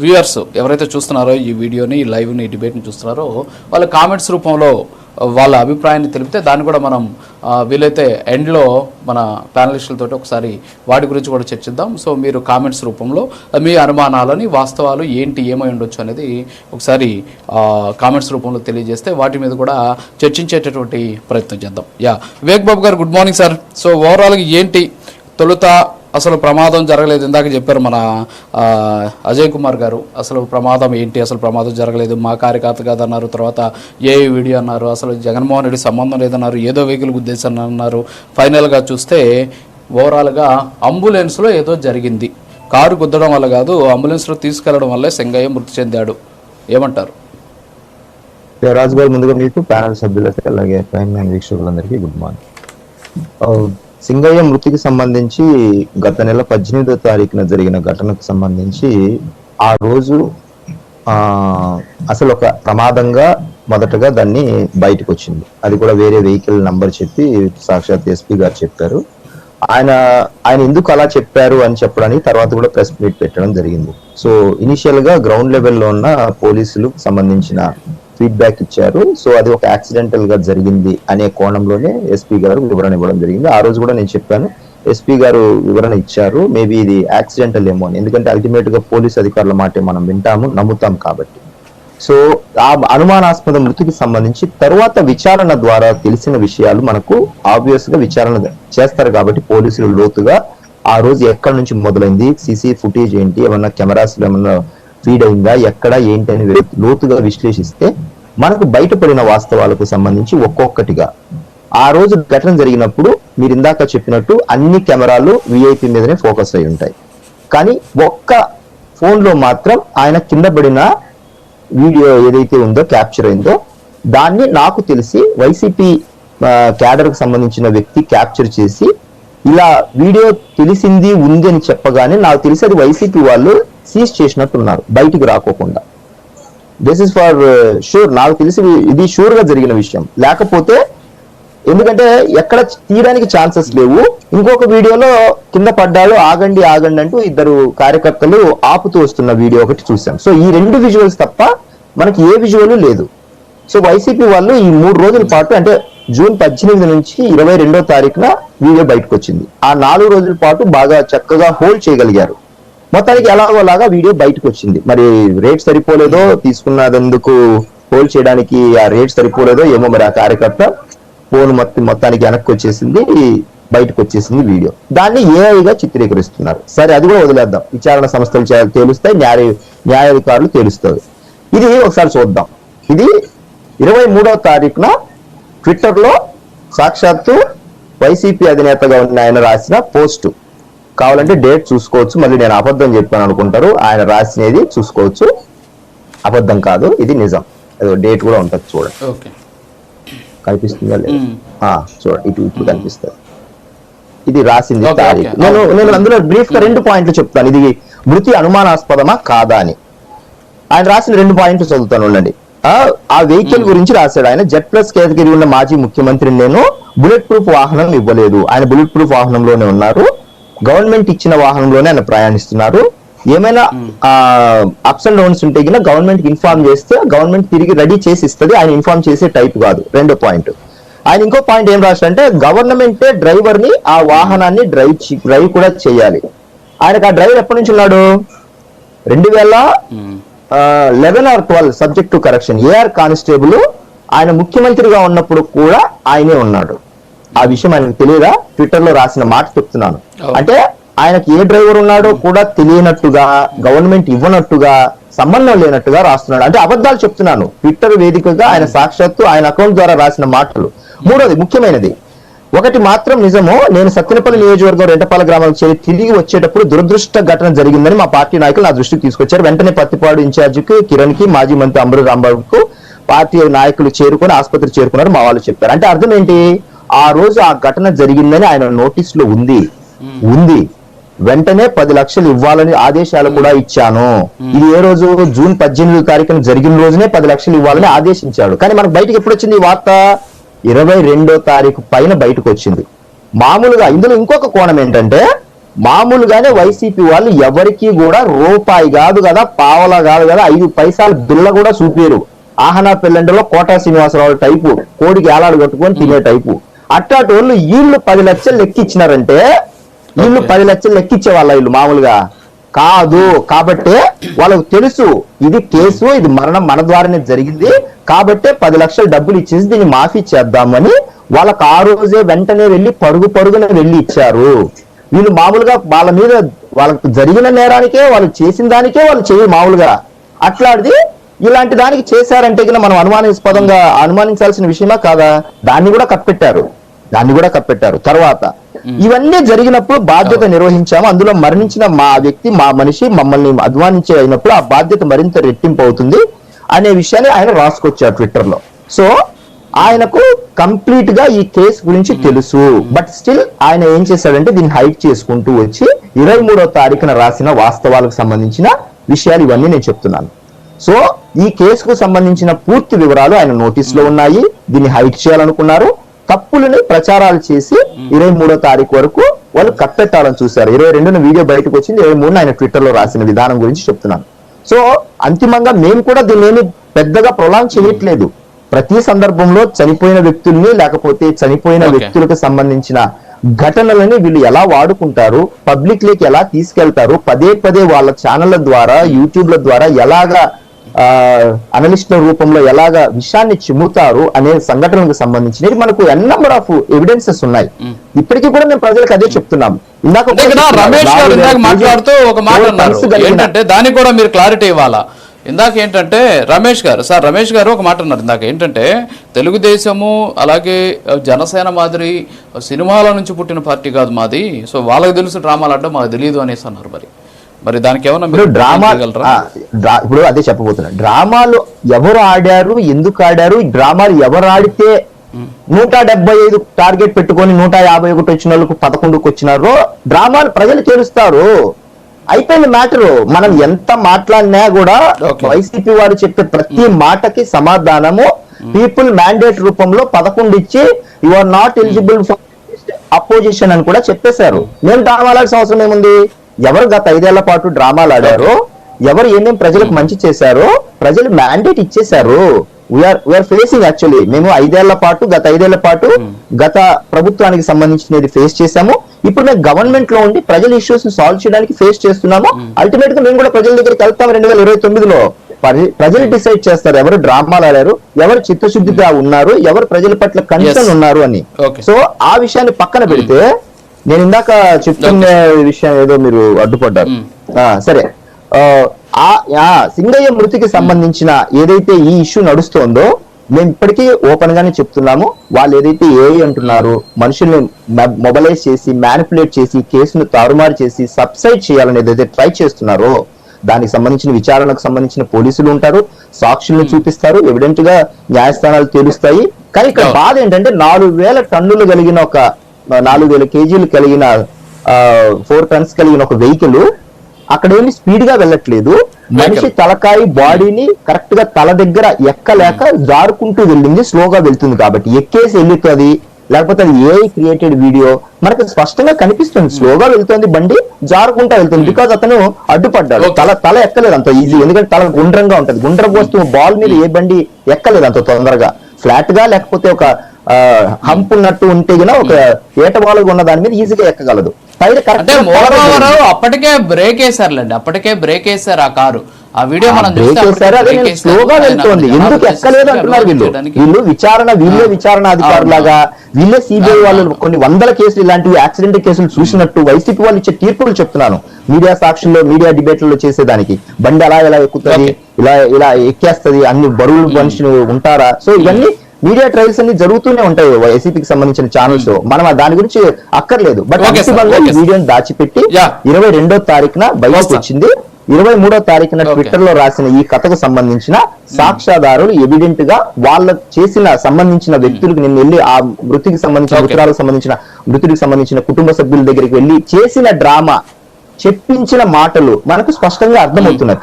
Viewers ఎవరైతే చూస్తున్నారో ఈ వీడియోని, ఈ లైవ్ని, ఈ డిబేట్ని చూస్తున్నారో వాళ్ళ కామెంట్స్ రూపంలో వాళ్ళ అభిప్రాయాన్ని తెలిపితే దాన్ని కూడా మనం వీలైతే ఎండ్లో మన ప్యానలిస్టులతో ఒకసారి వాటి గురించి కూడా చర్చిద్దాం. సో మీరు కామెంట్స్ రూపంలో మీ అనుమానాలని, వాస్తవాలు ఏంటి, ఏమై ఉండొచ్చు అనేది ఒకసారి కామెంట్స్ రూపంలో తెలియజేస్తే వాటి మీద కూడా చర్చించేటటువంటి ప్రయత్నం చేద్దాం. వివేక్ బాబు గారు, గుడ్ మార్నింగ్ సార్. సో ఓవరాల్గా ఏంటి తొలుత అసలు ప్రమాదం జరగలేదు, ఇందాక చెప్పారు మన అజయ్ కుమార్ గారు, అసలు ప్రమాదం ఏంటి, అసలు ప్రమాదం జరగలేదు, మా కార్యకర్త కాదన్నారు, తర్వాత ఏ వీడియో అన్నారు, అసలు జగన్మోహన్ రెడ్డి సంబంధం లేదన్నారు, ఏదో వెహికల్ గుద్దేశాను అన్నారు. ఫైనల్గా చూస్తే ఓవరాల్గా అంబులెన్స్లో ఏదో జరిగింది, కారు గుద్దడం వల్ల కాదు, అంబులెన్స్లో తీసుకెళ్లడం వల్లే సింగయ్య మృతి చెందాడు. ఏమంటారు? రాజు గారు, ముందుగా మీకు ప్యానల్ సభ్యులకి అలాగే ప్రైమ్ లైన్ వీక్షకులందరికీ గుడ్ మార్నింగ్. సింగయ్య మృతికి సంబంధించి గత నెల 18వ తారీఖున జరిగిన ఘటనకు సంబంధించి ఆ రోజు అసలు ఒక ప్రమాదంగా మొదటగా దాన్ని బయటకు వచ్చింది. అది కూడా వేరే వెహికల్ నంబర్ చెప్పి సాక్షాత్ ఎస్పీ గారు చెప్పారు. ఆయన ఎందుకు అలా చెప్పారు అని చెప్పడానికి తర్వాత కూడా ప్రెస్ మీట్ పెట్టడం జరిగింది. సో ఇనిషియల్ గా గ్రౌండ్ లెవెల్లో ఉన్న పోలీసులు సంబంధించిన ఫీడ్బ్యాక్ ఇచ్చారు. సో అది ఒక యాక్సిడెంటల్ గా జరిగింది అనే కోణంలోనే ఎస్పీ గారు వివరణ ఇవ్వడం జరిగింది. ఆ రోజు కూడా నేను చెప్పాను, ఎస్పీ గారు వివరణ ఇచ్చారు, మేబీ ఇది యాక్సిడెంటల్ ఏమో అని. ఎందుకంటే అల్టిమేట్ గా పోలీస్ అధికారుల మాట మనం వింటాము, నమ్ముతాం కాబట్టి. సో ఆ అనుమానాస్పద మృతికి సంబంధించి తరువాత విచారణ ద్వారా తెలిసిన విషయాలు మనకు ఆబ్వియస్ గా విచారణ చేస్తారు కాబట్టి పోలీసులు లోతుగా ఆ రోజు ఎక్కడి నుంచి మొదలైంది, సీసీ ఫుటేజ్ ఏంటి, ఏమన్నా కెమెరాస్ ఏమన్నా ఫీడ్ అయిందా, ఎక్కడ ఏంటి అని లోతుగా విశ్లేషిస్తే మనకు బయటపడిన వాస్తవాలకు సంబంధించి ఒక్కొక్కటిగా ఆ రోజు ఘటన జరిగినప్పుడు మీరు ఇందాక చెప్పినట్టు అన్ని కెమెరాలు విఐపి మీదనే ఫోకస్ అయి ఉంటాయి. కానీ ఒక్క ఫోన్ లో మాత్రం ఆయన కింద పడిన వీడియో ఏదైతే ఉందో, క్యాప్చర్ అయిందో, దాన్ని నాకు తెలిసి వైసీపీ క్యాడర్ కు సంబంధించిన వ్యక్తి క్యాప్చర్ చేసి ఇలా వీడియో తెలిసింది ఉంది అని చెప్పగానే నాకు తెలిసి అది వైసీపీ వాళ్ళు సీజ్ చేసినట్టున్నారు బయటికి రాకోకుండా. దిస్ ఇస్ ఫర్ షూర్, నాకు తెలిసి ఇది షూర్ గా జరిగిన విషయం. లేకపోతే ఎందుకంటే ఎక్కడ తీయడానికి ఛాన్సెస్ లేవు. ఇంకొక వీడియోలో కింద పడ్డాడు, ఆగండి ఆగండి అంటూ ఇద్దరు కార్యకర్తలు ఆపుతూ వస్తున్న వీడియో ఒకటి చూసాం. సో ఈ రెండు విజువల్స్ తప్ప మనకి ఏ విజువల్ లేదు. సో వైసీపీ వాళ్ళు ఈ 3 రోజుల పాటు, అంటే జూన్ 18 నుంచి 22వ తారీఖున వీడియో బయటకు వచ్చింది. ఆ 4 రోజుల పాటు బాగా చక్కగా హోల్డ్ చేయగలిగారు. మొత్తానికి ఎలాగోలాగా వీడియో బయటకు వచ్చింది. మరి రేట్ సరిపోలేదో, తీసుకున్నదందుకు హోల్డ్ చేయడానికి ఆ రేట్ సరిపోలేదో ఏమో, మరి ఆ కార్యకర్త ఫోన్ మొత్తానికి వెనక్కి వచ్చేసింది, బయటకు వచ్చేసింది వీడియో. దాన్ని ఏఐగా చిత్రీకరిస్తున్నారు. సరే, అది కూడా వదిలేద్దాం, విచారణ సంస్థలు తేలుస్తాయి, న్యాయాధికారులు తేలుస్తారు. ఇది ఒకసారి చూద్దాం. ఇది 23వ తారీఖున ట్విట్టర్ లో సాక్షాత్తు వైసీపీ అధినేతగా ఉన్న ఆయన రాసిన పోస్టు. కావాలంటే డేట్ చూసుకోవచ్చు, మళ్ళీ నేను అబద్ధం చెప్పాను అనుకుంటారు. ఆయన రాసినది చూసుకోవచ్చు, అబద్ధం కాదు, ఇది నిజం. ఏదో డేట్ కూడా ఉంటుంది, చూడండి. కనిపిస్తుందా లేదు? చూడండి, ఇటు కనిపిస్తుంది. ఇది రాసింది తారీఖు. నేను అందులో బ్రీఫ్ గా 2 పాయింట్లు చెప్తాను, ఇది మృతి అనుమానాస్పదమా కాదా అని. ఆయన రాసిన 2 పాయింట్లు చదువుతాను, ఉండండి. ఆ వెహికల్ గురించి రాశాడు ఆయన. Z+ కేటగిరీ ఉన్న మాజీ ముఖ్యమంత్రిని నేను బుల్లెట్ ప్రూఫ్ వాహనం ఇవ్వలేదు. ఆయన బుల్లెట్ ప్రూఫ్ వాహనంలోనే ఉన్నారు, గవర్నమెంట్ ఇచ్చిన వాహనంలోనే ఆయన ప్రయాణిస్తున్నారు. ఏమైనా అప్స్ అండ్ డౌన్స్ ఉంటే కింద గవర్నమెంట్ ఇన్ఫార్మ్ చేస్తే గవర్నమెంట్ తిరిగి రెడీ చేసి ఇస్తుంది, ఆయన ఇన్ఫార్మ్ చేసే టైప్ కాదు. 2వ పాయింట్. ఆయన ఇంకో పాయింట్ ఏం రాశాడంటే గవర్నమెంటే డ్రైవర్ ని ఆ వాహనాన్ని డ్రైవ్ కూడా చేయాలి. ఆయనకు ఆ డ్రైవర్ ఎప్పటి నుంచి ఉన్నాడు? 2011 or 12 subject to correction, AR constable ఆయన ముఖ్యమంత్రిగా ఉన్నప్పుడు కూడా ఆయనే ఉన్నాడు. ఆ విషయం ఆయనకు తెలియదా? ట్విట్టర్ లో రాసిన మాట చెప్తున్నాను. అంటే ఆయనకి ఏ డ్రైవర్ ఉన్నాడో కూడా తెలియనట్టుగా, గవర్నమెంట్ ఇవ్వనట్టుగా, సంబంధం లేనట్టుగా రాస్తున్నాడు. అంటే అబద్ధాలు చెప్తున్నాను. ట్విట్టర్ వేదికగా ఆయన సాక్షాత్తు ఆయన అకౌంట్ ద్వారా రాసిన మాటలు. 3వది ముఖ్యమైనది, ఒకటి మాత్రం నిజము. నేను సత్తెనపల్లి నియోజకవర్గం రెంటపాల గ్రామాలకు చేరి తిరిగి వచ్చేటప్పుడు దురదృష్ట ఘటన జరిగిందని మా పార్టీ నాయకులు నా దృష్టికి తీసుకొచ్చారు. వెంటనే పత్తిపాడు ఇన్ఛార్జికి కిరణ్ కి, మాజీ మంత్రి అంబరు రాంబాబుకు పార్టీ నాయకులు చేరుకొని ఆసుపత్రి చేరుకున్నారు, మా వాళ్ళు చెప్పారు. అంటే అర్థం ఏంటి? ఆ రోజు ఆ ఘటన జరిగిందని ఆయన నోటీస్ లో ఉంది. వెంటనే 10 లక్షలు ఇవ్వాలని ఆదేశాలు కూడా ఇచ్చాను. ఇది ఏ రోజు? జూన్ 18వ తారీఖున జరిగిన రోజునే 10 లక్షలు ఇవ్వాలని ఆదేశించాడు. కానీ మనకు బయటకు ఎప్పుడు వచ్చింది ఈ వార్త? 22వ తారీఖు పైన బయటకు వచ్చింది. మామూలుగా ఇందులో ఇంకొక కోణం ఏంటంటే మామూలుగానే వైసీపీ వాళ్ళు ఎవరికి కూడా రూపాయి కాదు కదా, పావలా కాదు కదా, 5 పైసలు బిల్ల కూడా చూపారు. ఆహనా పెళ్ళంటలో కోటా శ్రీనివాసరావు టైపు, కోడికి ఏలాడు కట్టుకొని తినే టైపు. అట్లాంటి వాళ్ళు వీళ్ళు 10 లక్షలు లెక్కిచ్చినారంటే, వీళ్ళు 10 లక్షలు లెక్కిచ్చే వాళ్ళ వీళ్ళు మామూలుగా కాదు. కాబట్టే వాళ్ళకు తెలుసు ఇది కేసు, ఇది మరణం మన ద్వారానే జరిగింది, కాబట్టే 10 లక్షలు డబ్బులు ఇచ్చేసి దీన్ని మాఫీ చేద్దామని వాళ్ళకి ఆ రోజే వెంటనే వెళ్ళి పరుగున వెళ్ళి ఇచ్చారు. వీళ్ళు మామూలుగా వాళ్ళ మీద వాళ్ళకి జరిగిన నేరానికే, వాళ్ళు చేసిన దానికే వాళ్ళు చేయరు మామూలుగా. అట్లాంటిది ఇలాంటి దానికి చేశారంటే కన్నా మనం అనుమానాస్పదంగా అనుమానించాల్సిన విషయమా కాదా? దాన్ని కూడా కప్పెట్టారు. తర్వాత ఇవన్నీ జరిగినప్పుడు బాధ్యత నిర్వహించాము, అందులో మరణించిన మా వ్యక్తి, మా మనిషి మమ్మల్ని అధ్వానించే అయినప్పుడు ఆ బాధ్యత మరింత రెట్టింపు అవుతుంది అనే విషయాన్ని ఆయన రాసుకొచ్చారు ట్విట్టర్ లో. సో ఆయనకు కంప్లీట్ గా ఈ కేసు గురించి తెలుసు. బట్ స్టిల్ ఆయన ఏం చేశాడంటే దీన్ని హైడ్ చేసుకుంటూ వచ్చి 23వ తారీఖున రాసిన వాస్తవాలకు సంబంధించిన విషయాలు ఇవన్నీ నేను చెప్తున్నాను. సో ఈ కేసుకు సంబంధించిన పూర్తి వివరాలు ఆయన నోటీస్ లో ఉన్నాయి. దీన్ని హైడ్ చేయాలనుకున్నారు, తప్పులని ప్రచారాలు చేసి 23వ తారీఖు వరకు వాళ్ళు కప్పెట్టాలని చూశారు. 22న వీడియో బయటకు వచ్చింది, 23న ఆయన ట్విట్టర్ లో రాసిన విధానం గురించి చెప్తున్నాను. సో అంతిమంగా మేము కూడా దీన్ని పెద్దగా ప్రొలాంగ్ చేయట్లేదు. ప్రతి సందర్భంలో చనిపోయిన వ్యక్తుల్ని లేకపోతే చనిపోయిన వ్యక్తులకు సంబంధించిన ఘటనలని వీళ్ళు ఎలా వాడుకుంటారు, పబ్లిక్ లోకి ఎలా తీసుకెళ్తారు, పదే వాళ్ళ ఛానళ్ల ద్వారా యూట్యూబ్ల ద్వారా ఎలాగా అనలిస్టుల రూపంలో ఎలాగా విషయాన్ని చిమ్ముతారు అనే సంఘటనలకు సంబంధించినవి మనకు నెంబర్ ఆఫ్ ఎవిడెన్సెస్ ఉన్నాయి. ఇప్పటికీ కూడా మేము ప్రజలకు అదే చెప్తున్నాం. రమేష్ గారు ఇందాక మాట్లాడుతూ ఒక మాట అన్నారు ఏంటంటే దానికి కూడా మీరు క్లారిటీ ఇవ్వాలా. ఇందాక ఏంటంటే రమేష్ గారు ఒక మాట అన్నారు ఇందాక ఏంటంటే తెలుగుదేశము అలాగే జనసేన మాదిరి సినిమాల నుంచి పుట్టిన పార్టీ కాదు మాది, సో వాళ్ళకి తెలుసు డ్రామాలు అంటే మాకు తెలియదు అనేసి అన్నారు. మరి దానికి ఏమన్నా మీరు డ్రామా ఇప్పుడు అదే చెప్పబోతున్నా. డ్రామాలు ఎవరు ఆడారు, ఎందుకు ఆడారు, డ్రామాలు ఎవరు ఆడితే 175 టార్గెట్ పెట్టుకొని 151 వచ్చిన వాళ్ళకు 11కు వచ్చినారో డ్రామాలు ప్రజలు తెలుస్తారు. అయిపోయింది మ్యాటర్. మనం ఎంత మాట్లాడినా కూడా వైసీపీ వారు చెప్పే ప్రతి మాటకి సమాధానము పీపుల్ మ్యాండేట్ రూపంలో 11 ఇచ్చి you are not eligible for opposition అని కూడా చెప్పేశారు. మేము డ్రామాలాల్సిన అవసరం ఏముంది? ఎవరు గత 5 ఏళ్ల పాటు డ్రామాలు ఆడారో, ఎవరు ఏమేమి ప్రజలకు మంచి చేశారో ప్రజలు మ్యాండేట్ ఇచ్చేశారు. వీఆర్ ఫేసింగ్ యాక్చువల్లీ మేము 5 ఏళ్ల పాటు గత ప్రభుత్వానికి సంబంధించినది ఫేస్ చేశాము. ఇప్పుడు మేము గవర్నమెంట్ లో ఉండి ప్రజల ఇష్యూస్ ని సాల్వ్ చేయడానికి ఫేస్ చేస్తున్నాము. అల్టిమేట్ గా మేము కూడా ప్రజల దగ్గరికి వెళ్తాం 2029లో. ప్రజలు డిసైడ్ చేస్తారు ఎవరు డ్రామాలు ఆడారు, ఎవరు చిత్తశుద్ధిగా ఉన్నారు, ఎవరు ప్రజల పట్ల కన్సర్న్ ఉన్నారు అని. సో ఆ విషయాన్ని పక్కన పెడితే నేను ఇందాక చెప్తున్న విషయం ఏదో మీరు అడ్డుపడ్డారు. సరే, సింగయ్య మృతికి సంబంధించిన ఏదైతే ఈ ఇష్యూ నడుస్తోందో మేము ఇప్పటికీ ఓపెన్ గానే చెప్తున్నాము. వాళ్ళు ఏదైతే అంటున్నారు, మనుషుల్ని మొబలైజ్ చేసి మ్యానిపులేట్ చేసి కేసును తారుమారు చేసి సబ్సైడ్ చేయాలని ఏదైతే ట్రై చేస్తున్నారో దానికి సంబంధించిన విచారణకు సంబంధించిన పోలీసులు ఉంటారు, సాక్షుల్ని చూపిస్తారు, ఎవిడెంట్ గా న్యాయస్థానాలు తేలుస్తాయి. కానీ ఇక్కడ బాధ ఏంటంటే 4000 టన్నులు కలిగిన 4000 కేజీలు కలిగిన 4 టన్స్ కలిగిన ఒక వెహికల్ అక్కడ ఏమి స్పీడ్ గా వెళ్ళట్లేదు. మనిషి తలకాయి బాడీని కరెక్ట్ గా తల దగ్గర ఎక్కలేక జారుకుంటూ వెళ్ళింది, స్లోగా వెళ్తుంది. కాబట్టి ఎక్కేసి వెళ్ళుతుంది, లేకపోతే అది ఏఐ క్రియేటెడ్ వీడియో మనకు స్పష్టంగా కనిపిస్తుంది. స్లోగా వెళ్తుంది బండి, జారుకుంటా వెళ్తుంది. బికాజ్ అతను అడ్డుపడ్డాడు. తల ఎక్కలేదు అంత ఈజీ, ఎందుకంటే తల గుండ్రంగా ఉంటది. గుండ్రం వస్తువు బాల్ మీద ఏ బండి ఎక్కలేదు అంత తొందరగా. ఫ్లాట్ గా లేకపోతే ఒక హంప్ ఉన్నట్టు ఉంటే ఒక ఏటవాలుగా ఉన్న దాని మీద ఈజీగా ఎక్కగలదు. అప్పటికే బ్రేక్ వేసారు ఆ కారు. ఆ వీడియో మనం స్లోగా వెళ్తోంది. ఎందుకు ఎక్కలేదు అంటున్నారు వీళ్ళు వీళ్ళే విచారణ అధికారులాగా, వీళ్ళే సిబిఐ వాళ్ళు కొన్ని 100 కేసులు ఇలాంటివి యాక్సిడెంట్ కేసులు చూసినట్టు వైసీపీ వాళ్ళు ఇచ్చే తీర్పులు చెప్తున్నాను. మీడియా సాక్షుల్లో మీడియా డిబేట్లలో చేసేదానికి బండి ఎలా ఎక్కుతుంది, ఇలా ఎక్కేస్తుంది, అన్ని బరువులు మనుషులు ఉంటారా. సో ఇవన్నీ మీడియా ట్రయల్స్ అన్ని జరుగుతూనే ఉంటాయి వైసీపీకి సంబంధించిన ఛానల్స్. మనం దాని గురించి అక్కర్లేదు. బట్ వీడియోని దాచిపెట్టి 22వ తారీఖున బయటకు వచ్చింది. 23వ తారీఖున ట్విట్టర్ లో రాసిన ఈ కథకు సంబంధించిన సాక్ష్యాధారులు ఎవిడెంట్ గా వాళ్ళ సంబంధించిన వ్యక్తులకు నేను వెళ్ళి ఆ మృతికి సంబంధించిన మృతుడికి సంబంధించిన కుటుంబ సభ్యుల దగ్గరికి వెళ్ళి చేసిన డ్రామా, చెప్పించిన మాటలు మనకు స్పష్టంగా అర్థమవుతున్నాయి.